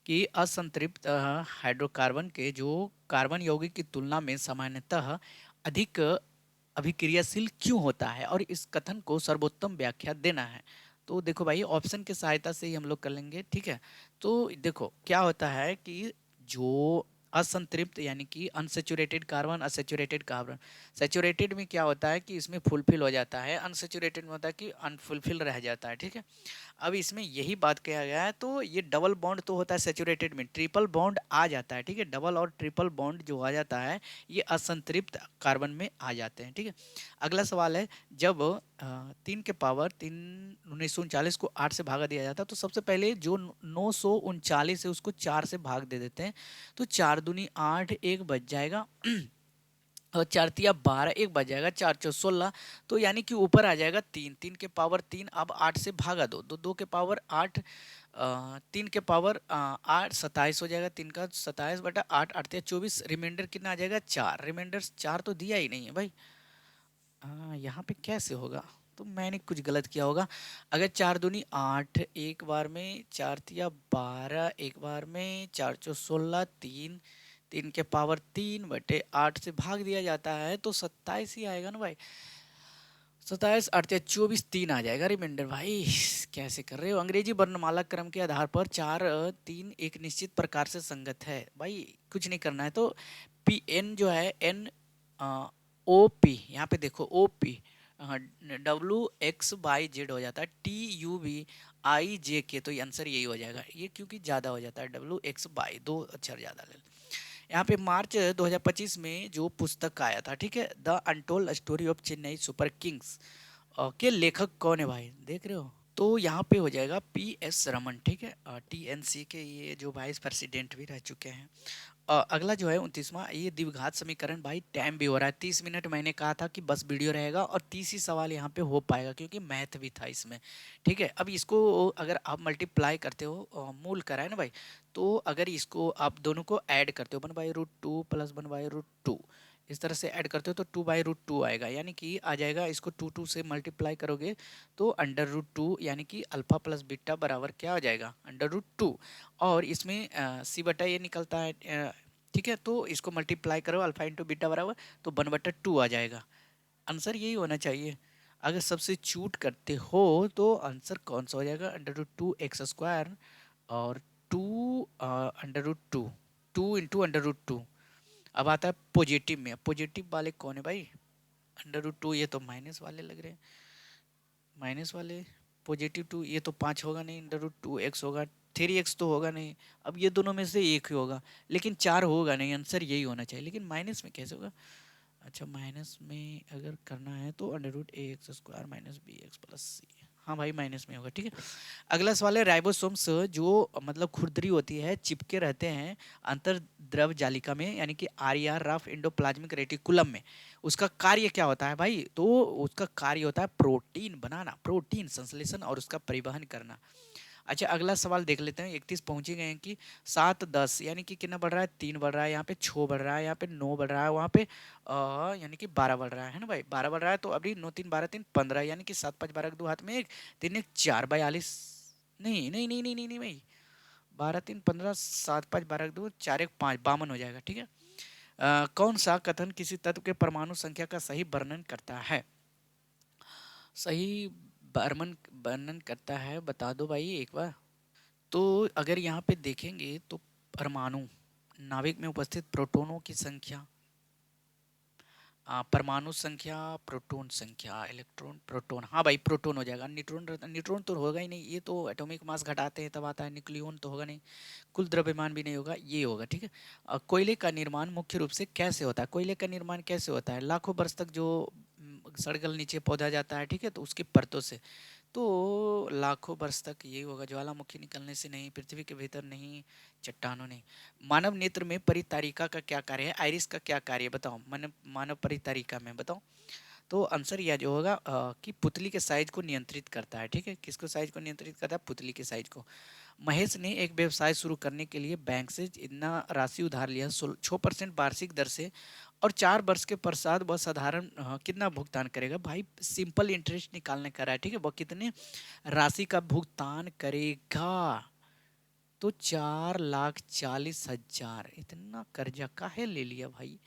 कि असंतृप्त हाइड्रोकार्बन के जो कार्बन यौगिक की तुलना में सामान्यतः अधिक अभिक्रियाशील क्यों होता है, और इस कथन को सर्वोत्तम व्याख्या देना है। तो देखो भाई, ऑप्शन की सहायता से ही हम लोग कर लेंगे। ठीक है, तो देखो क्या होता है कि जो असंतृप्त यानी कि unsaturated carbon, unsaturated carbon, saturated में क्या होता है कि इसमें फुलफिल हो जाता है, अनसेचुरेटेड में होता है कि अनफुलफिल रह जाता है। ठीक है, अब इसमें यही बात किया गया है, तो ये डबल बॉन्ड तो होता है सेचुरेटेड में, ट्रिपल बॉन्ड आ जाता है। ठीक है, डबल और ट्रिपल बॉन्ड जो आ जाता है ये असंतृप्त कार्बन में आ जाते हैं। ठीक है, अगला सवाल है, जब 3 1939 को 8 से भागा दिया जाता है, तो सबसे पहले जो 939 है उसको 4 से भाग दे देते हैं, तो 4 दूनी 8, 1 बच जाएगा और 4 तिया 12, 1 बच जाएगा, 4 चौ 16, तो यानी कि ऊपर आ जाएगा 3, 3 के पावर 3, अब 8 से भागा दो, 2 के पावर 8, 3 के पावर 8 27 हो जाएगा, 3 का 27 बटा 8, 8 24, रिमाइंडर कितना आ जाएगा 4, रिमाइंडर 4 तो दिया ही नहीं है भाई, यहाँ पे कैसे होगा, तो मैंने कुछ गलत किया होगा। अगर 4 दूनी 8 एक बार में, 4 तिया 12 एक बार में, 4 चौ 16, 3, 3 के पावर 3 बटे 8 से भाग दिया जाता है, तो 27 ही आएगा ना भाई, 27 8 या 24, 3 आ जाएगा रिमाइंडर। भाई कैसे कर रहे हो, अंग्रेजी वर्णमाला क्रम के आधार पर 4 3 एक निश्चित प्रकार से संगत है, भाई कुछ नहीं करना है, तो पी एन जो है एन ओ पी, यहाँ पे देखो ओ पी WX/Z हो जाता है, TUV/IJK, तो ये आंसर यही हो जाएगा, ये क्योंकि ज़्यादा हो जाता है, WX/, दो अक्षर ज़्यादा ले। यहाँ पे मार्च 2025 में जो पुस्तक आया था, ठीक है, the untold story of Chennai super Kings के लेखक कौन है भाई, देख रहे हो, तो यहाँ पे हो जाएगा PS रमन। ठीक है, TNC के ये जो वाइस प्रेसिडेंट भी रह चुके हैं। अगला जो है 29वां, ये द्विघात समीकरण, भाई टाइम भी हो रहा है, 30 मिनट मैंने कहा था कि बस वीडियो रहेगा, और 30 ही सवाल यहाँ पे हो पाएगा क्योंकि मैथ भी था इसमें। ठीक है, अब इसको अगर आप मल्टीप्लाई करते हो, मूल करा है ना भाई, तो अगर इसको आप दोनों को ऐड करते हो, 1/√2 प्लस 1/√2, इस तरह से ऐड करते हो तो 2/√2 आएगा, यानी कि आ जाएगा, इसको 2 2 से मल्टीप्लाई करोगे तो √2, यानी कि अल्फा प्लस बीटा बराबर क्या हो जाएगा, √2, और इसमें सी बटा ये निकलता है, ठीक है, तो इसको मल्टीप्लाई करो, अल्फा इंटू बीटा बराबर, तो 1/2 आ जाएगा, आंसर यही होना चाहिए। अगर सबसे चूट करते हो तो आंसर कौन सा हो जाएगा, √2x², और 2 √2, 2 इंटू √2। अब आता है पॉजिटिव में, पॉजिटिव वाले कौन है भाई, √2, ये तो माइनस वाले लग रहे हैं, माइनस वाले, पॉजिटिव 2, ये तो 5 होगा नहीं, √2x होगा, 3x तो होगा नहीं, अब ये दोनों में से एक ही होगा, लेकिन 4 होगा नहीं, आंसर यही होना चाहिए, लेकिन माइनस में कैसे होगा, अच्छा माइनस में अगर करना है तो √ax² - bx + c, हाँ भाई माइनस में होगा, ठीक है। अगला सवाल है, राइबोसोम्स जो मतलब खुरदरी होती है, चिपके रहते हैं अंतर द्रव जालिका में, यानी कि आरईआर रफ एंडोप्लाज्मिक रेटिकुलम में। उसका कार्य क्या होता है भाई? तो उसका कार्य होता है प्रोटीन बनाना, प्रोटीन संश्लेषण और उसका परिवहन करना। अच्छा अगला सवाल देख लेते हैं, 31 पहुंचे गए हैं कि 7 10 यानी कि कितना बढ़ रहा है? 3 बढ़ रहा है, यहाँ पे 6 बढ़ रहा है, यहाँ पे 9 बढ़ रहा है, वहाँ पे यानी कि 12 बढ़ रहा है ना भाई? 12 बढ़ रहा है, तो अभी 9 3 12 3 15, यानी कि 7 5 12 दो हाथ में एक, 3 1 4 42। नहीं नहीं नहीं नहीं नहीं नहीं भाई, 12 3 15, 7 5 12 दो 4 1 5, 52 हो जाएगा, ठीक है। कौन सा कथन किसी तत्व के परमाणु संख्या का सही वर्णन करता है? सही वर्णन वर्णन करता है, बता दो भाई एक बार। तो अगर यहाँ पे देखेंगे तो परमाणु नाभिक में उपस्थित प्रोटॉनों की संख्या, परमाणु संख्या, प्रोटॉन संख्या, इलेक्ट्रॉन प्रोटॉन, हाँ भाई प्रोटॉन हो जाएगा। न्यूट्रॉन, न्यूट्रॉन तो होगा ही नहीं, ये तो एटॉमिक मास घटाते हैं तब आता है। न्यूक्लियॉन तो होगा नहीं, कुल द्रव्यमान भी नहीं होगा, ये होगा, ठीक है। कोयले का निर्माण मुख्य रूप से कैसे होता है? कोयले का निर्माण कैसे होता है? लाखों वर्ष तक जो सड़गल नीचे पौधा जाता है, ठीक है, तो उसकी परतों से। तो लाखों वर्ष तक यही होगा, ज्वालामुखी निकलने से नहीं, पृथ्वी के भीतर नहीं, चट्टानों नहीं। मानव नेत्र में परितारिका का क्या कार्य है? आइरिस का क्या कार्य है बताओ? मानव मानव परितारिका में बताओ। तो आंसर यह जो होगा कि पुतली के साइज को नियंत्रित करता है, ठीक है। किसको साइज को नियंत्रित करता है? पुतली के साइज को। महेश ने एक व्यवसाय शुरू करने के लिए बैंक से इतना राशि उधार लिया 6% वार्षिक दर से, और 4 वर्ष के पश्चात वह साधारण कितना भुगतान करेगा भाई? सिंपल इंटरेस्ट निकालने का रहा है, ठीक है। वह कितने राशि का भुगतान करेगा? तो 4,40,000। इतना कर्जा काहे ले लिया भाई?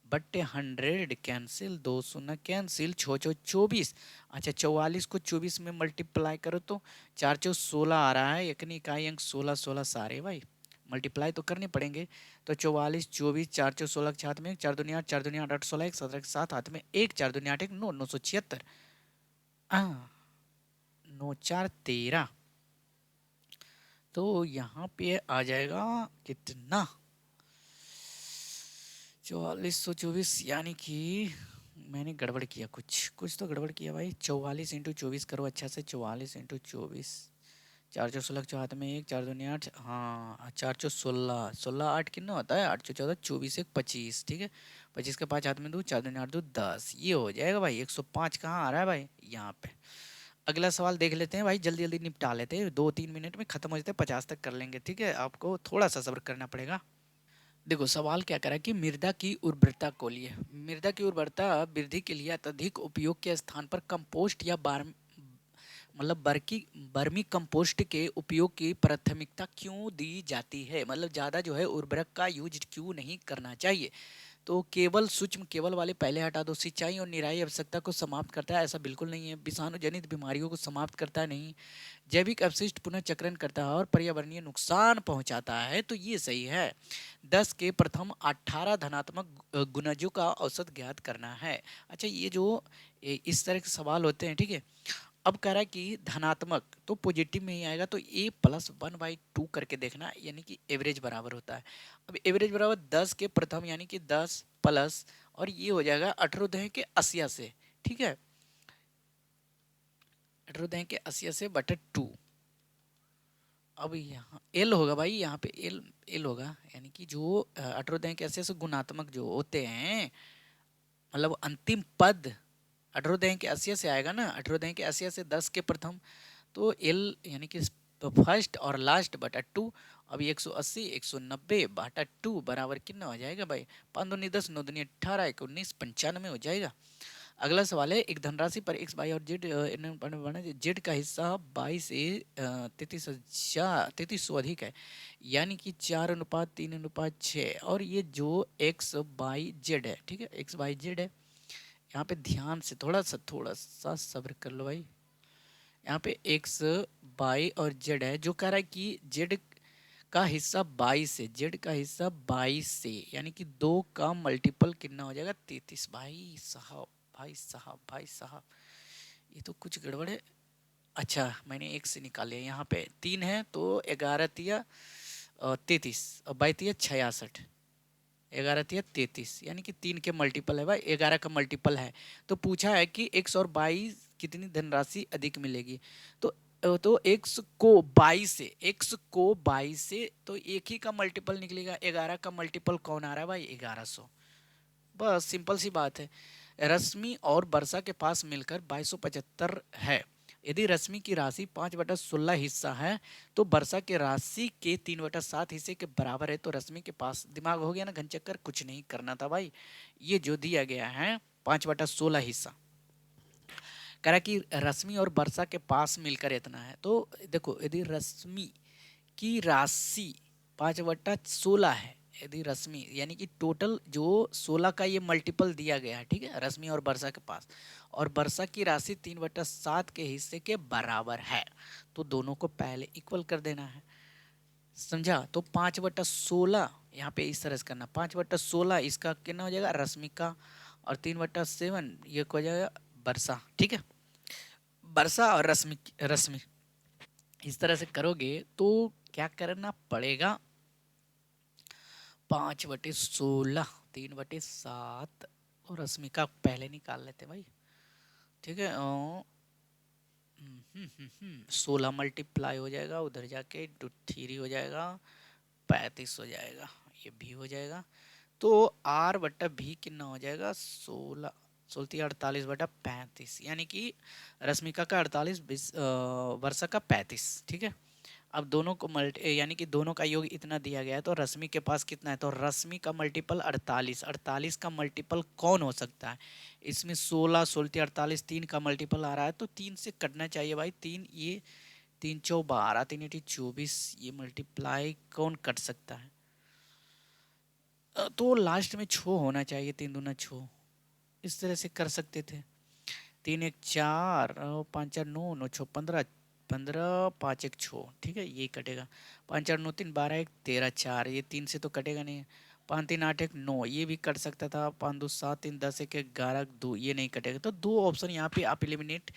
बट्टे 100 कैंसिल, 2 शून्य कैंसिल, 6 चौ 24। अच्छा 44 को 24 में मल्टीप्लाई करो तो 4 चौ 16 आ रहा है, एक इकाई अंक 16 16 सारे भाई मल्टीप्लाई तो करने पड़ेंगे। तो 44 24, 4 चौ 16 के हाथ में 4 दुनिया 4 दुनिया 8 16, 1 17 के साथ हाथ में 1, 4 दुनिया 8 1 9 976। 9 4 13। तो यहाँ पे आ जाएगा कितना? 4424, यानी कि मैंने गड़बड़ किया, कुछ कुछ तो गड़बड़ किया भाई। 44 इंटू 24 करो अच्छा से, 44 इंटू 24, 4 चौ 16 हाथ में 1, 4 दूनी 8, हाँ 4 चौ 16, 16 8 कितना होता है? 8 चौ 14, 24 1 25, ठीक है। 25 के 5 हाथ में 2, 4 दूनी 8 2 10, ये हो जाएगा भाई। 105 कहाँ आ रहा है भाई? यहाँ पे। अगला सवाल देख लेते हैं भाई, जल्दी जल्दी निपटा लेते हैं, 2 3 मिनट में खत्म हो जाते हैं, 50 तक कर लेंगे, ठीक है। आपको थोड़ा सा सब्र करना पड़ेगा। देखो सवाल क्या करा कि मृदा की उर्वरता को लिए, मृदा की उर्वरता वृद्धि के लिए अत्यधिक उपयोग के स्थान पर कंपोस्ट या बार मतलब बर्की बर्मी कंपोस्ट के उपयोग की प्राथमिकता क्यों दी जाती है? मतलब ज़्यादा जो है उर्वरक का यूज क्यों नहीं करना चाहिए? तो केवल सूक्ष्म केवल वाले पहले हटा दो। सिंचाई और निराई आवश्यकता को समाप्त करता है? ऐसा बिल्कुल नहीं है। विषाणु जनित बीमारियों को समाप्त करता है? नहीं। जैविक अपशिष्ट पुनः चक्रण करता है और पर्यावरणीय नुकसान पहुंचाता है? तो ये सही है। 10 के प्रथम 18 धनात्मक गुणजों का औसत ज्ञात करना है। अच्छा ये जो इस तरह के सवाल होते हैं, ठीक है। अब कह रहा है कि धनात्मक तो पॉजिटिव में ही आएगा, तो a+1/2 करके देखना, यानी कि एवरेज बराबर होता है। अब एवरेज बराबर 10 के प्रथम यानी कि 10 प्लस, और ये हो जाएगा 18 के 80 से, ठीक है। 18 के 80 से बटे 2। अब यहाँ एल होगा भाई, यहाँ पे एल एल होगा, यानी कि जो 18 के 80 से गुणात्मक जो होते हैं, मतलब अंतिम पद 18 के 80 से आएगा ना। 18 के 80 से 10 के प्रथम, तो एल यानी कि फर्स्ट और लास्ट बटा 2। अभी 180 190 बटा 2 बराबर कितना हो जाएगा भाई? 5 दूनी 10, 9 दूनी 18, 1 19 95 हो जाएगा। अगला सवाल है, एक धनराशि पर एक्स वाई और जेड जेड का हिस्सा 22 से 3300 अधिक है, यानी कि 4:3:6, और ये जो एक्स वाई जेड है, ठीक है, एक्स वाई जेड है। यहाँ पे ध्यान से थोड़ा सा सब्र कर लो भाई। यहाँ पे एक्स वाई और जेड है, जो कह रहा है कि जेड का हिस्सा 22 से, जेड का हिस्सा 22 से, यानी कि 2 का मल्टीपल कितना हो जाएगा? 33। भाई साहब भाई साहब भाई साहब, ये तो कुछ गड़बड़ है। अच्छा मैंने एक से निकाल लिया, यहाँ पे 3 है तो 11 तिया 33 और 22 तिया 66। 11 तिया 33, यानी कि 3 के मल्टीपल है भाई, 11 का मल्टीपल है। तो पूछा है कि x और 22 कितनी धनराशि अधिक मिलेगी। तो x को 22 से तो एक ही का मल्टीपल निकलेगा। 11 का मल्टीपल कौन आ रहा है भाई? 1100। बस सिंपल सी बात है। रश्मि और वर्षा के पास मिलकर 2275 है। यदि रश्मि की राशि 5/16 हिस्सा है तो वर्षा के राशि के 3/7 हिस्से के बराबर है। तो रश्मि के पास, दिमाग हो गया ना घन चक्कर, कुछ नहीं करना था भाई। ये जो दिया गया है 5/16 हिस्सा, कह रहा कि रश्मि और वर्षा के पास मिलकर इतना है। तो देखो, यदि रश्मि की राशि 5/16 है, यदि रश्मि यानी कि टोटल जो 16 का ये मल्टीपल दिया गया है, ठीक है, रश्मि और वर्षा के पास, और वर्षा की राशि 3/7 के हिस्से के बराबर है, तो दोनों को पहले इक्वल कर देना है। समझा? तो 5/16 यहाँ पे इस तरह से करना, 5/16 इसका कितना हो जाएगा? रश्मि का, और 3/7 ये हो जाएगा वर्षा। ठीक है, वर्षा और रश्मि रश्मि इस तरह से करोगे तो क्या करना पड़ेगा? 5/16, 3/7 और रश्मि का पहले निकाल लेते भाई। ठीक है, 16 मल्टीप्लाई हो जाएगा, उधर जाके 3 हो जाएगा, 35 हो जाएगा, ये भी हो जाएगा। तो R/V कितना हो जाएगा? 16 16 48/35, यानी कि रश्मिका का 48, वर्षा का 35। ठीक है, अब दोनों को यानी कि दोनों का योग इतना दिया गया है, तो रश्मि के पास कितना है? तो रश्मि का मल्टीपल 48, 48 का मल्टीपल कौन हो सकता है? इसमें 16 16 48 3 का मल्टीपल आ रहा है, तो 3 से कटना चाहिए भाई। 3 ये 3 चौ 12, 3 8 24, ये मल्टीप्लाई कौन कर सकता है? तो लास्ट में 6 होना चाहिए, 3 दूना 6, इस तरह से कर सकते थे। 3 1 4, 5 4 9, 9 6 15, 15 5 1 6। ठीक है, ये कटेगा। 5 4 9 3 12 1 13 4, ये 3 से तो कटेगा नहीं। 5 3 8 1 9, ये भी कट सकता था। 5 2 7 3 10 1 11 2, ये नहीं कटेगा। तो दो ऑप्शन यहाँ पे आप एलिमिनेट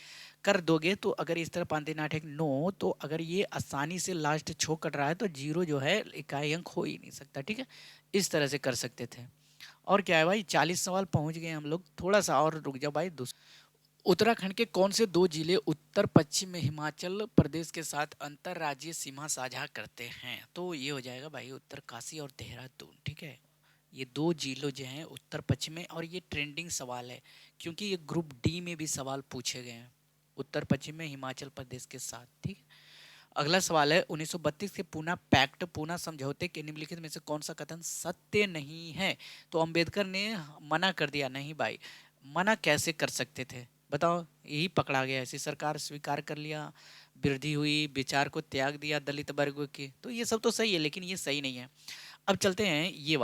कर दोगे। तो अगर इस तरह 5 3 8 1 9, तो अगर ये आसानी से लास्ट 6 कट रहा है तो जीरो जो है इकाई अंक हो ही नहीं सकता। ठीक है, इस तरह से कर सकते थे। और क्या है भाई, 40 सवाल पहुंच गए हम लोग, थोड़ा सा और रुक जाओ भाई। उत्तराखंड के कौन से दो जिले उत्तर पश्चिम में हिमाचल प्रदेश के साथ अंतरराज्यीय सीमा साझा करते हैं? तो ये हो जाएगा भाई उत्तरकाशी और देहरादून। ठीक है, ये दो जिलों जो हैं उत्तर पश्चिम में, और ये ट्रेंडिंग सवाल है क्योंकि ये ग्रुप डी में भी सवाल पूछे गए हैं, उत्तर पश्चिम में हिमाचल प्रदेश के साथ। ठीक है, अगला सवाल है, 1932 के पूना पैक्ट, पूना समझौते के निम्नलिखित में से कौन सा कथन सत्य नहीं है? तो अंबेडकर ने मना कर दिया। नहीं भाई, मना कैसे कर सकते थे बताओ? यही पकड़ा गया, ऐसी सरकार स्वीकार कर लिया, वृद्धि हुई, विचार को त्याग दिया दलित वर्ग के, तो ये सब तो सही है, लेकिन ये सही नहीं है। अब चलते हैं ये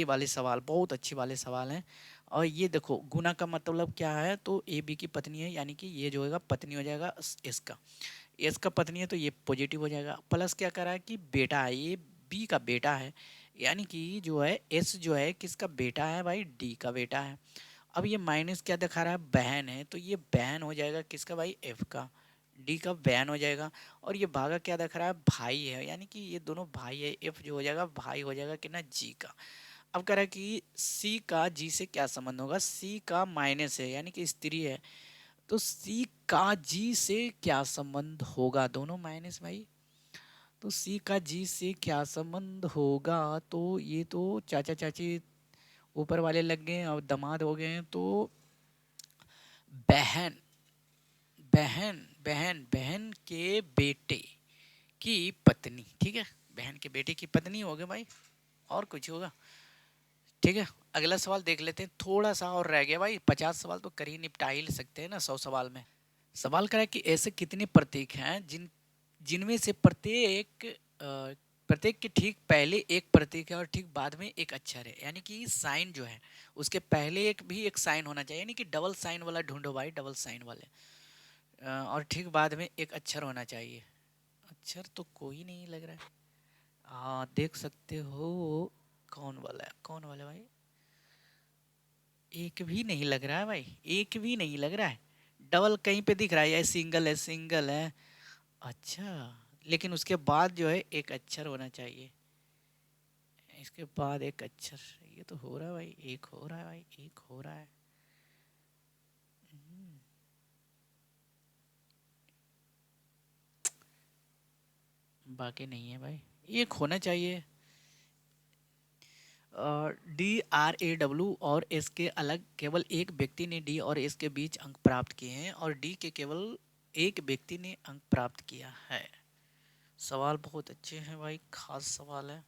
वाले सवाल, बहुत अच्छे वाले सवाल हैं। और ये देखो, गुना का मतलब क्या है? तो ए बी की पत्नी है, यानी कि ये जो होगा पत्नी हो जाएगा इसका, एस का पत्नी है तो ये पॉजिटिव हो जाएगा। प्लस क्या कर रहा है कि बेटा है, ये बी का बेटा है, यानी कि जो है एस जो है किसका बेटा है भाई? डी का बेटा है। अब ये माइनस क्या दिखा रहा है? बहन है, तो ये बहन हो जाएगा किसका भाई? एफ का, डी का बहन हो जाएगा। और ये भागा क्या दिख रहा है? भाई है, यानी कि ये दोनों भाई है, एफ जो हो जाएगा भाई हो जाएगा कि ना जी का। अब कह रहा है कि सी का जी से क्या संबंध होगा? सी का माइनस है, यानी कि स्त्री है, तो सी का जी से क्या संबंध होगा? दोनों माइनस भाई, तो सी का जी से क्या संबंध होगा? तो ये तो चाचा चाची ऊपर वाले लग गए और दामाद हो गए हैं, तो बहन बहन बहन बहन के बेटे की पत्नी। ठीक है, बहन के बेटे की पत्नी हो गए भाई, और कुछ होगा? ठीक है, अगला सवाल देख लेते हैं, थोड़ा सा और रह गया भाई, 50 सवाल तो कर ही निपटा ही सकते हैं ना 100 सवाल में। सवाल करा कि ऐसे कितने प्रतीक हैं जिनमें से प्रत्येक के ठीक पहले एक प्रतीक है और ठीक बाद में एक अक्षर है, यानी कि साइन जो है उसके पहले एक भी एक साइन होना चाहिए, यानी कि डबल साइन वाला ढूंढो भाई, डबल साइन वाले। और ठीक बाद में एक अक्षर होना चाहिए। अक्षर तो कोई नहीं लग रहा है। हाँ, देख सकते हो, कौन वाला है, कौन वाला भाई? एक भी नहीं लग रहा है भाई, एक भी नहीं लग रहा है। डबल कहीं पे दिख रहा है या सिंगल है? सिंगल है, अच्छा। लेकिन उसके बाद जो है एक अक्षर होना चाहिए, इसके बाद एक अक्षर, ये तो हो रहा है भाई, एक हो रहा है भाई, एक हो रहा है। हम्म, बाकी नहीं है भाई, एक होना चाहिए। DRAW और एस के अलग केवल एक व्यक्ति ने डी और एस के बीच अंक प्राप्त किए हैं, और डी के केवल एक व्यक्ति ने अंक प्राप्त किया है। सवाल बहुत अच्छे हैं भाई, खास सवाल है।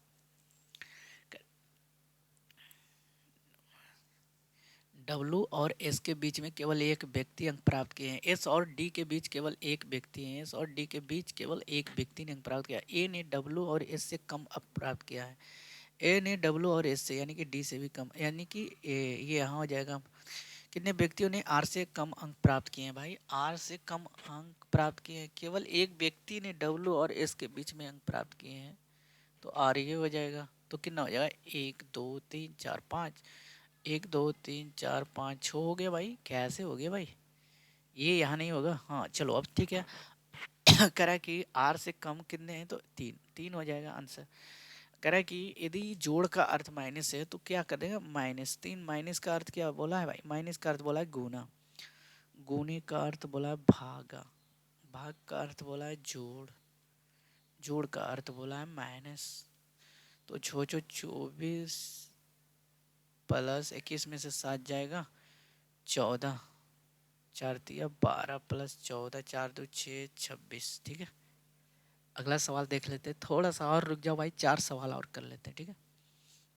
डब्लू और एस के बीच में केवल एक व्यक्ति अंक प्राप्त किए हैं, एस और डी के बीच केवल एक व्यक्ति है, एस और डी के बीच केवल एक व्यक्ति ने अंक प्राप्त किया। ए ने डब्लू और एस से कम अंक प्राप्त किया है। ए ने डब्लू और एस से यानी कि डी से भी कम, यानी कि ये यहाँ हो जाएगा। कितने व्यक्तियों ने आर से कम अंक प्राप्त किए हैं भाई? आर से कम अंक प्राप्त किए हैं, केवल एक व्यक्ति ने डब्लू और एस के बीच में अंक प्राप्त किए हैं, तो आर ये हो जाएगा। तो कितना हो जाएगा? 1 2 3 4 5, 1 2 3 4 5 6 हो गया भाई। कैसे हो गया भाई? ये यहाँ नहीं होगा। हाँ चलो अब ठीक है। करा कि आर से कम कितने हैं, तो 3 3 हो जाएगा आंसर। कह रहा है कि यदि जोड़ का अर्थ माइनस है तो क्या कर देगा? -3। माइनस का अर्थ क्या बोला है भाई? माइनस का अर्थ बोला है गुना, गुने का अर्थ बोला है भागा, भाग का अर्थ बोला है जोड़, जोड़ का अर्थ बोला है माइनस। तो 24 प्लस 21 में से 7 जाएगा 14, 4 × 3 = 12 प्लस 14, 4 × 2 = 6, 26। ठीक है, अगला सवाल देख लेते हैं। थोड़ा सा और रुक जाओ भाई, 4 सवाल और कर लेते हैं, ठीक है।